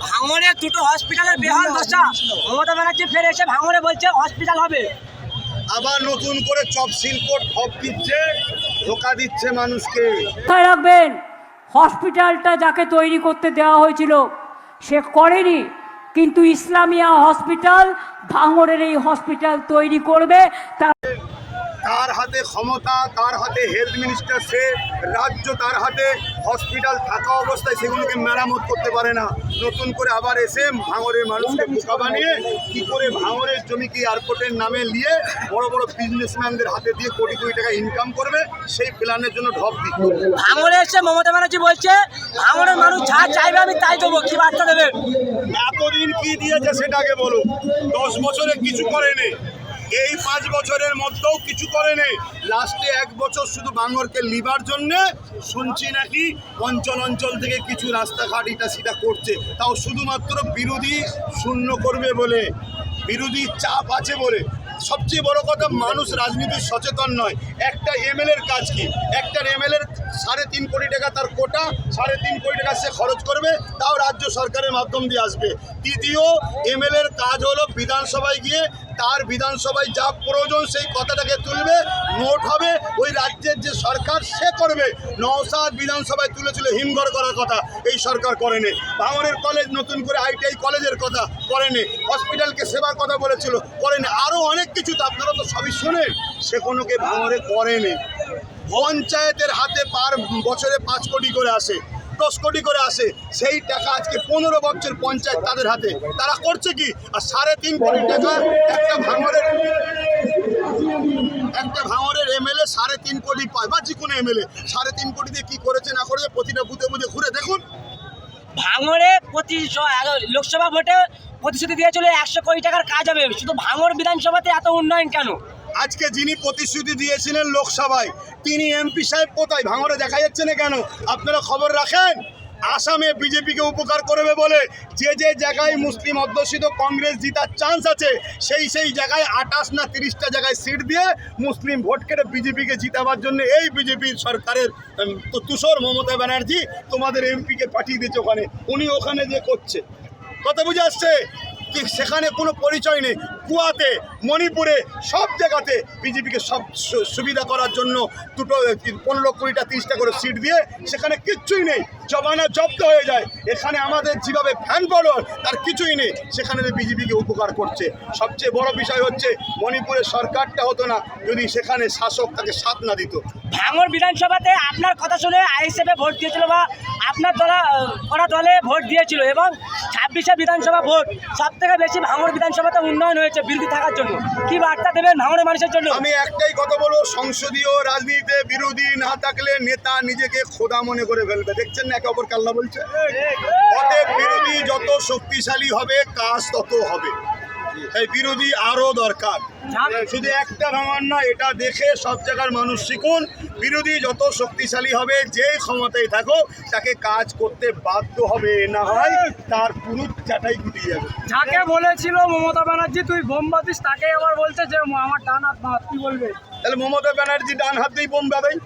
ভাঙড়ে দুটো হসপিটালের বেহাল দশা। মমতা ব্যানার্জি ফের এসে ভাঙড়ে বলছে হসপিটাল হবে। আবার নতুন করে চপ শিল্প ঠপ দিচ্ছে, ধোকা দিচ্ছে মানুষকে। মাথায় রাখবেন, হসপিটালটা যাকে তৈরি করতে দেওয়া হয়েছিল সে করেনি, কিন্তু ইসলামিয়া হসপিটাল ভাঙড়ের এই হসপিটাল তৈরি করবে। তার হাতে ক্ষমতা, তার হাতে হেলথ মিনিস্টার, সে রাজ্য, তার হাতে হসপিটাল থাকা অবস্থায় সেগুলোকে মেরামত করতে পারে না। নতুন করে আবার এসে ভাঙড়ের মানুষকে বোকা বানিয়ে কি করে ভাঙড়ের জমিকে এয়ারপোর্টের নামে নিয়ে বড় বড় বিজনেসম্যানদের হাতে দিয়ে কোটি কোটি টাকা ইনকাম করবে, সেই প্ল্যানের জন্য ঢপ দিচ্ছে। ভাঙড়ে এসে মমতা ব্যানার্জি বলছে ভাঙড়ের মানুষ যা চাইবে আমি তাই দেবো। কি বার্তা দেবেন? এতদিন কি দিয়েছে সেটাকে বলো। 10 বছরে কিছু করেনি, এই 5 বছরের মধ্যেও কিছু করেনি। লাস্টে 1 বছর শুধু ভাঙড়কে লিবার জন্যে শুনছি নাকি অঞ্চল থেকে কিছু রাস্তাঘাট এটা সেটা করছে, তাও শুধুমাত্র বিরোধী শূন্য করবে বলে, বিরোধী চাপ আছে বলে। সবচেয়ে বড় কথা, মানুষ রাজনীতির সচেতন নয়। একটা এমএলএর কাজ কি? একটা এমএলএর 3.5 কোটি টাকা তার কোটা, 3.5 কোটি টাকা সে খরচ করবে, তাও রাজ্য সরকারের মাধ্যম দিয়ে আসবে। দ্বিতীয়, এমএলএর কাজ হলো বিধানসভায় গিয়ে তার বিধানসভায় যা প্রয়োজন সেই কথাটাকে তুলবে, নোট হবে, ওই রাজ্যের যে সরকার সে করবে। নওশাদ বিধানসভায় তুলেছিল হিমঘর করার কথা, এই সরকার করেনি। ভাঙড়ের কলেজ, নতুন করে আইটিআই কলেজের কথা করেনি। হসপিটালকে সেবার কথা বলেছিল, করেনি। আরও অনেক কিছু, তো আপনারা তো সবই শোনেন, সে কোনোকে ভাঙড়ে করেনি। পঞ্চায়েতের হাতে বছরে 5 কোটি করে আসে, 10 কোটি করে আসে, সেই টাকা আজকে 15 বছর পঞ্চায়েত তাদের হাতে, তারা করছে কি? আর 3.5 কোটি টাকা একটা ভাঙড়ের এমএলএ 3.5 কোটি পায়, বা যে কোনো এমএলএ 3.5 কোটি দিয়ে কি করেছে না করেছে প্রতিটা বুথে বুথে ঘুরে দেখুন। ভাঙড়ে লোকসভা ভোটে প্রতিশ্রুতি দিয়েছিল 100 কোটি টাকার কাজ হবে, শুধু ভাঙড় বিধানসভাতে এত উন্নয়ন কেন? আজকে যিনি প্রতিশ্রুতি দিয়েছিলেন লোকসভায়, তিনি এমপি সাহেব কোথায়? ভাঙড়ে দেখা যাচ্ছে না কেন? আপনারা খবর রাখেন। আসামে বিজেপিকে উপকার করবে বলে যে জায়গায় মুসলিম অধ্যুষিত কংগ্রেস জিতার চান্স আছে, সেই জায়গায় 28 না 30টা জায়গায় সিট দিয়ে মুসলিম ভোট কেটে বিজেপিকে জিতাবার জন্য এই বিজেপির সরকারের তুষর মমতা ব্যানার্জি তোমাদের এমপিকে পাঠিয়ে দিয়েছে ওখানে, উনি ওখানে যে করছে। কথা বুঝে আসছে কি? সেখানে কোনো পরিচয় নেই। গোয়াতে, মণিপুরে, সব জায়গাতে বিজেপিকে সব সুবিধা করার জন্য 15 কোটিটা 30টা করে সিট দিয়ে সেখানে কিচ্ছুই নেই, জবানা জব্দ হয়ে যায়। এখানে আমাদের যেভাবে ফ্যান ফলোয়ার তার কিছুই নেই, সেখানে বিজেপিকে উপকার করছে। সবচেয়ে বড় বিষয় হচ্ছে মণিপুরের সরকারটা হতো না যদি সেখানে শাসক তাকে সাথ না দিত। ভাঙড় বিধানসভাতে আপনার কথা শুনে আইএসএফে ভোট দিয়েছিল, বা আপনার দলে ভোট দিয়েছিল, এবং 26শে বিধানসভা ভোট সব থেকে বেশি ভাঙড় বিধানসভাতে উন্নয়ন হয়েছে বিরোধী থাকার জন্য। কি বার্তা দেবেন ভাঙড়ের মানুষের জন্য? আমি একটাই কথা বলবো, সংসদীয় রাজনীতিতে বিরোধী না থাকলে নেতা নিজেকে খোদা মনে করে ফেলবে। দেখছেন না একে অপরকে আল্লাহ বলছে। অতএব বিরোধী যত শক্তিশালী হবে কাজ তত হবে, তাই বিরোধী আরও দরকার। শুধু একটা ভাঙন না, এটা দেখে সব জায়গার মানুষ শিখুন। বিরোধী যত শক্তিশালী হবে, যে ক্ষমতায় থাকো তাকে কাজ করতে বাধ্য হবে, না হয় তার পুরো চাটাই গুটিয়ে যাবে। যাকে বলেছিল মমতা ব্যানার্জি তুই বোম বাঁধিস, তাকে আবার বলছে যে আমার ডান হাত বাঁ, কি বলবে? তাহলে মমতা ব্যানার্জি ডান হাত দিয়েই বোম বাঁধাই।